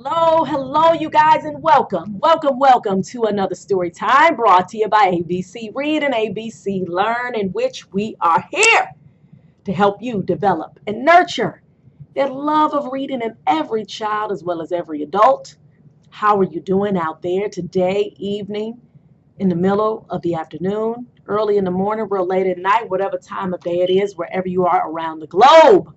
Hello, you guys, and welcome to another story time brought to you by ABC Read and ABC Learn, in which we are here to help you develop and nurture that love of reading in every child as well as every adult. How are you doing out there today, evening, in the middle of the afternoon, early in the morning, real late at night, whatever time of day it is, wherever you are around the globe?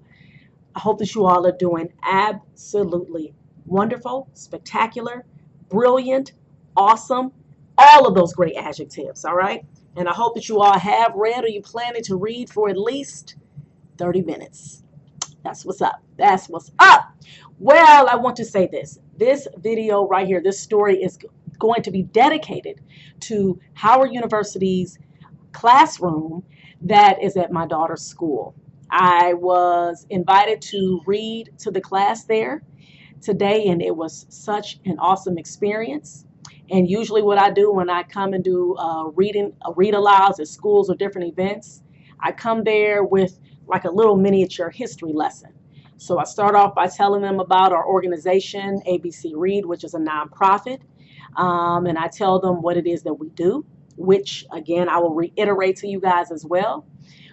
I hope that you all are doing absolutely wonderful, spectacular, brilliant, awesome, all of those great adjectives, all right? And I hope that you all have read or you're planning to read for at least 30 minutes. That's what's up. That's what's up. Well, I want to say this. This video right here, this story is going to be dedicated to Howard University's classroom that is at my daughter's school. I was invited to read to the class there today, and it was such an awesome experience. And usually what I do when I come and do read alouds at schools or different events, I come there with like a little miniature history lesson. So I start off by telling them about our organization, ABC Read, which is a nonprofit. And I tell them what it is that we do, which again, I will reiterate to you guys as well.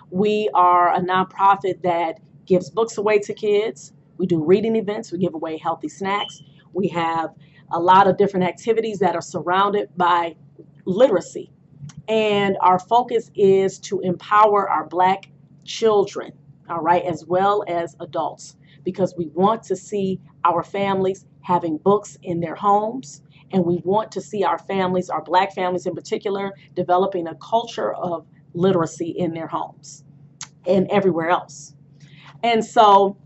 We are a nonprofit that gives books away to kids. We do reading events. We give away healthy snacks. We have a lot of different activities that are surrounded by literacy. And our focus is to empower our Black children, all right, as well as adults, because we want to see our families having books in their homes. And we want to see our families, our Black families in particular, developing a culture of literacy in their homes and everywhere else. And so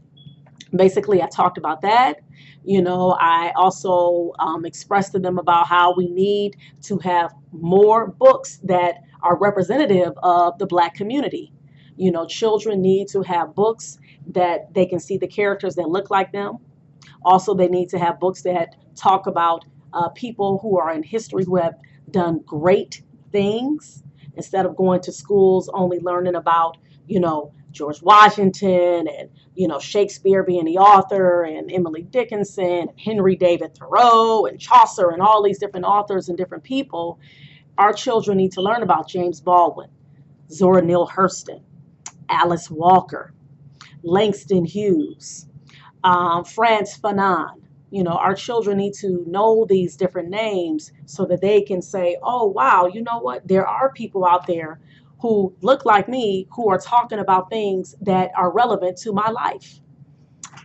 basically I talked about that. I also expressed to them about how we need to have more books that are representative of the Black community. Children need to have books that they can see the characters that look like them. Also, they need to have books that talk about people who are in history who have done great things, instead of going to schools only learning about, George Washington and, Shakespeare being the author and Emily Dickinson and Henry David Thoreau and Chaucer and all these different authors and different people. Our children need to learn about James Baldwin, Zora Neale Hurston, Alice Walker, Langston Hughes, Frantz Fanon. Our children need to know these different names so that they can say, oh, wow, you know what? There are people out there who look like me who are talking about things that are relevant to my life.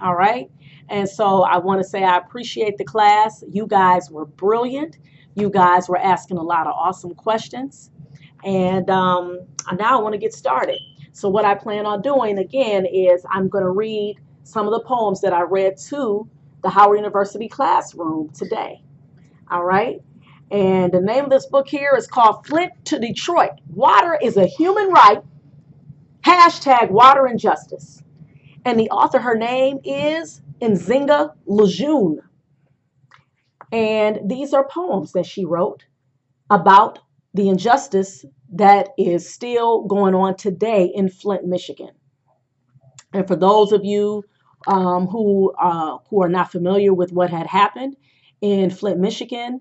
All right. And so I want to say I appreciate the class. You guys were brilliant. You guys were asking a lot of awesome questions. And now I want to get started. So what I plan on doing, again, is I'm going to read some of the poems that I read to the Howard University classroom today. All right. And the name of this book here is called Flint to Detroit. Water is a human right. # water and justice. And the author, her name is Nzinga Lejeune. And these are poems that she wrote about the injustice that is still going on today in Flint, Michigan. And for those of you who are not familiar with what had happened in Flint, Michigan,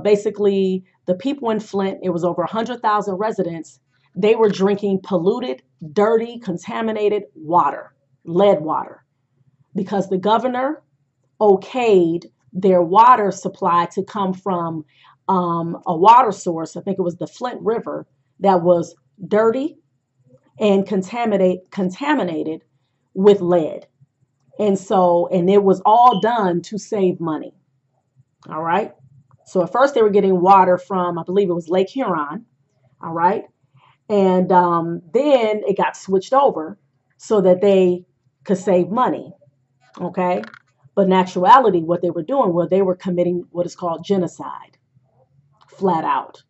basically the people in Flint, it was over 100,000 residents. They were drinking polluted, dirty, contaminated water, lead water, because the governor okayed their water supply to come from a water source. I think it was the Flint River, that was dirty and contaminated with lead. And it was all done to save money. All right. So at first they were getting water from, I believe it was Lake Huron. All right. And then it got switched over so that they could save money. Okay. But in actuality, what they were doing was they were committing what is called genocide, flat out.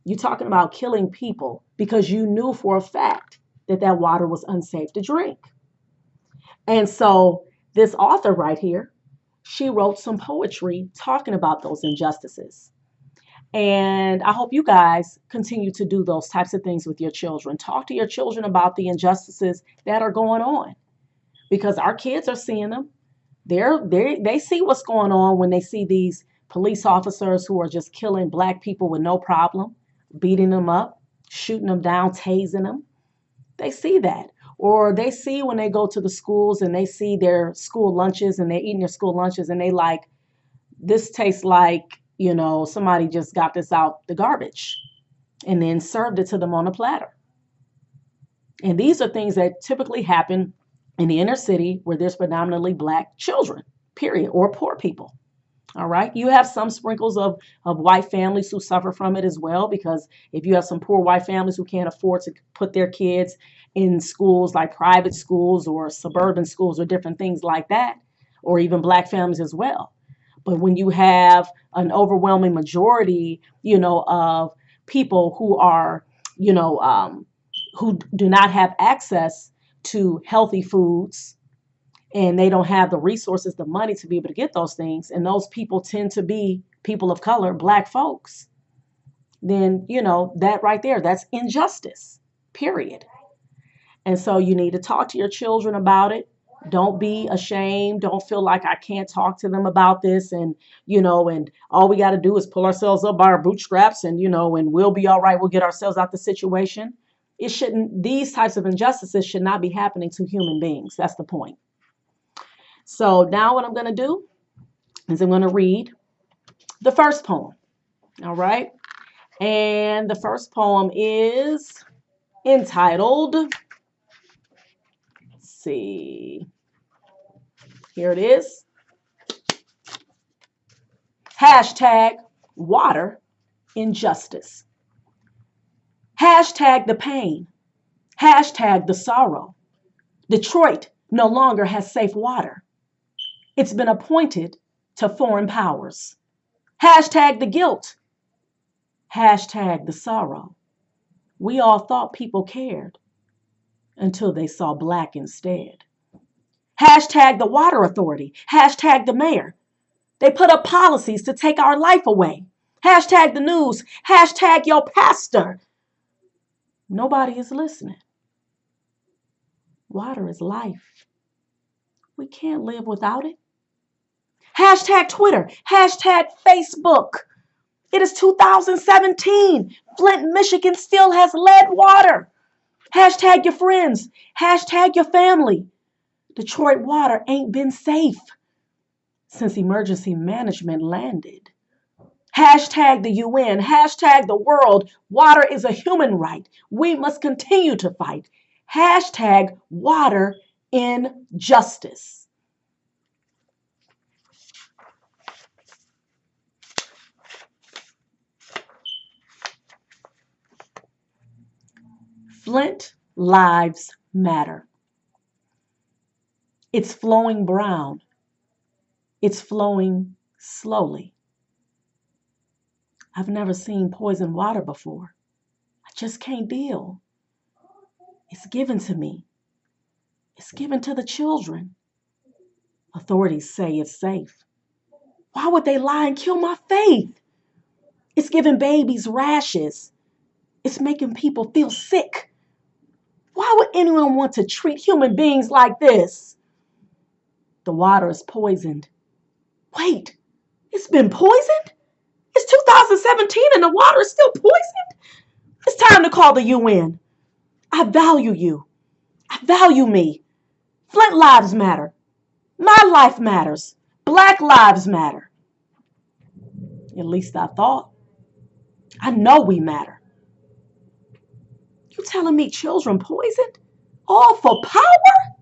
You're talking about killing people because you knew for a fact that that water was unsafe to drink. And so this author right here, she wrote some poetry talking about those injustices. And I hope you guys continue to do those types of things with your children. Talk to your children about the injustices that are going on, because our kids are seeing them. They see what's going on when they see these police officers who are just killing black people with no problem, beating them up, shooting them down, tasing them. They see that. Or they see when they go to the schools and they see their school lunches and they're eating their school lunches and they like, this tastes like, somebody just got this out the garbage and then served it to them on a platter. And these are things that typically happen in the inner city where there's predominantly black children, period, or poor people. All right. You have some sprinkles of white families who suffer from it as well, because if you have some poor white families who can't afford to put their kids in schools like private schools or suburban schools or different things like that, or even black families as well. But when you have an overwhelming majority, of people who are, who do not have access to healthy foods, and they don't have the resources, the money to be able to get those things, and those people tend to be people of color, black folks, then, that right there, that's injustice, period. And so you need to talk to your children about it. Don't be ashamed. Don't feel like I can't talk to them about this. And, and all we got to do is pull ourselves up by our bootstraps and, and we'll be all right. We'll get ourselves out the situation. These types of injustices should not be happening to human beings. That's the point. So now what I'm going to do is I'm going to read the first poem. All right. And the first poem is entitled, let's see, here it is. #water injustice. #the pain. #the sorrow. Detroit no longer has safe water. It's been appointed to foreign powers. #the guilt. #the sorrow. We all thought people cared until they saw black instead. #the water authority. #the mayor. They put up policies to take our life away. #the news. #your pastor. Nobody is listening. Water is life. We can't live without it. #Twitter. #Facebook. It is 2017. Flint, Michigan still has lead water. #your friends. #your family. Detroit water ain't been safe since emergency management landed. #the UN. #the world. Water is a human right. We must continue to fight. #water injustice. Flint lives matter. It's flowing brown. It's flowing slowly. I've never seen poison water before. I just can't deal. It's given to me. It's given to the children. Authorities say it's safe. Why would they lie and kill my faith? It's giving babies rashes. It's making people feel sick. Why would anyone want to treat human beings like this? The water is poisoned. Wait, it's been poisoned? It's 2017 and the water is still poisoned? It's time to call the UN. I value you. I value me. Flint lives matter. My life matters. Black lives matter. At least I thought. I know we matter. You telling me children poisoned? All for power?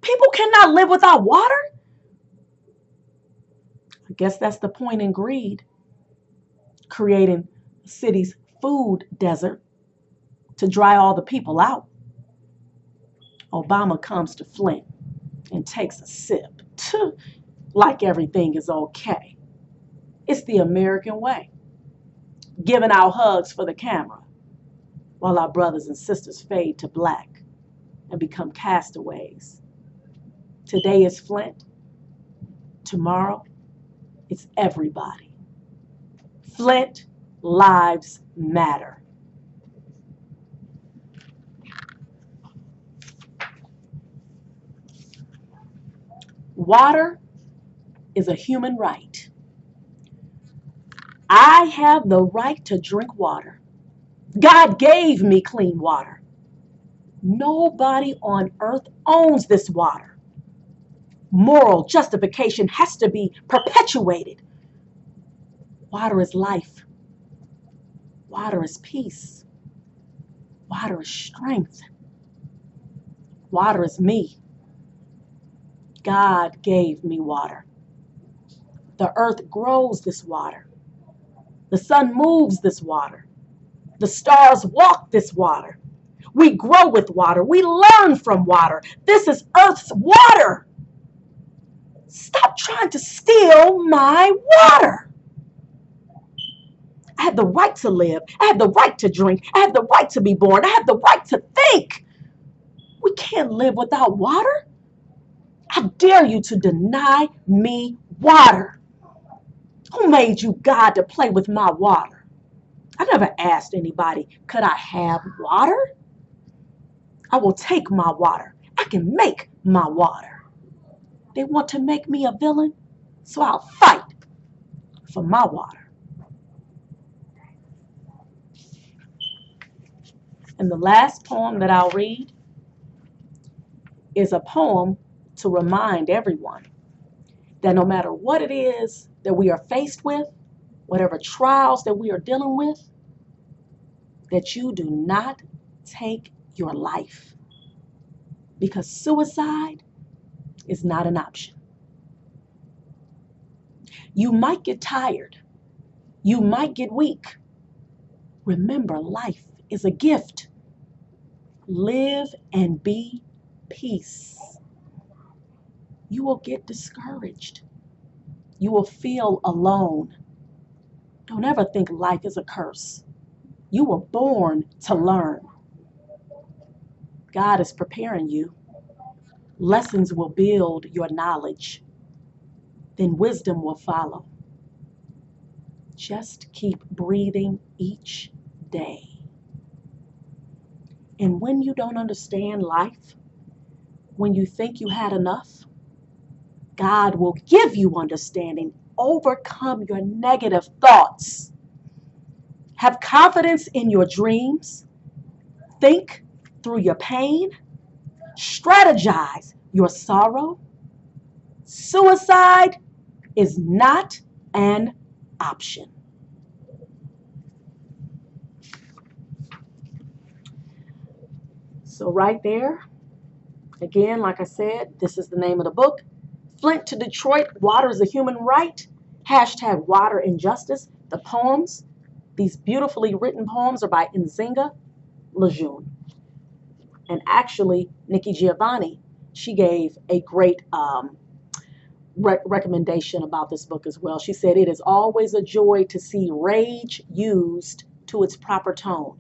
People cannot live without water? I guess that's the point in greed. Creating the city's food desert to dry all the people out. Obama comes to Flint and takes a sip. Like everything is okay. It's the American way. Giving out hugs for the camera while our brothers and sisters fade to black and become castaways. Today is Flint. Tomorrow, it's everybody. Flint lives matter. Water is a human right. I have the right to drink water. God gave me clean water. Nobody on earth owns this water. Moral justification has to be perpetuated. Water is life. Water is peace. Water is strength. Water is me. God gave me water. The earth grows this water. The sun moves this water. The stars walk this water. We grow with water. We learn from water. This is Earth's water. Stop trying to steal my water. I have the right to live. I have the right to drink. I have the right to be born. I have the right to think. We can't live without water. I dare you to deny me water. Who made you, God, to play with my water? I never asked anybody, could I have water? I will take my water. I can make my water. They want to make me a villain, so I'll fight for my water. And the last poem that I'll read is a poem to remind everyone that no matter what it is that we are faced with, whatever trials that we are dealing with, that you do not take your life, because suicide is not an option. You might get tired. You might get weak. Remember, life is a gift. Live and be peace. You will get discouraged. You will feel alone. Don't ever think life is a curse. You were born to learn. God is preparing you. Lessons will build your knowledge. Then wisdom will follow. Just keep breathing each day. And when you don't understand life, when you think you had enough, God will give you understanding. Overcome your negative thoughts. Have confidence in your dreams. Think through your pain. Strategize your sorrow. Suicide is not an option. So right there, again, like I said, this is the name of the book. Flint to Detroit, Water is a Human Right. Hashtag Water Injustice. The poems, these beautifully written poems, are by Nzinga Lejeune. And actually, Nikki Giovanni, she gave a great recommendation about this book as well. She said, it is always a joy to see rage used to its proper tone.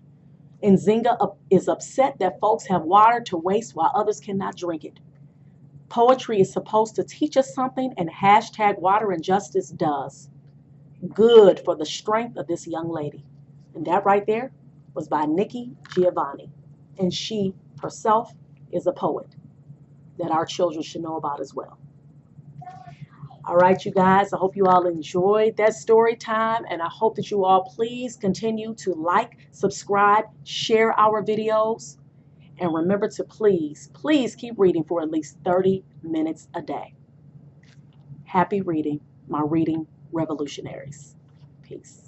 Nzinga is upset that folks have water to waste while others cannot drink it. Poetry is supposed to teach us something, and hashtag Water Injustice does. Good for the strength of this young lady. And that right there was by Nikki Giovanni. And she herself is a poet that our children should know about as well. All right, you guys, I hope you all enjoyed that story time, and I hope that you all please continue to like, subscribe, share our videos, and remember to please keep reading for at least 30 minutes a day. Happy reading, my reading revolutionaries. Peace.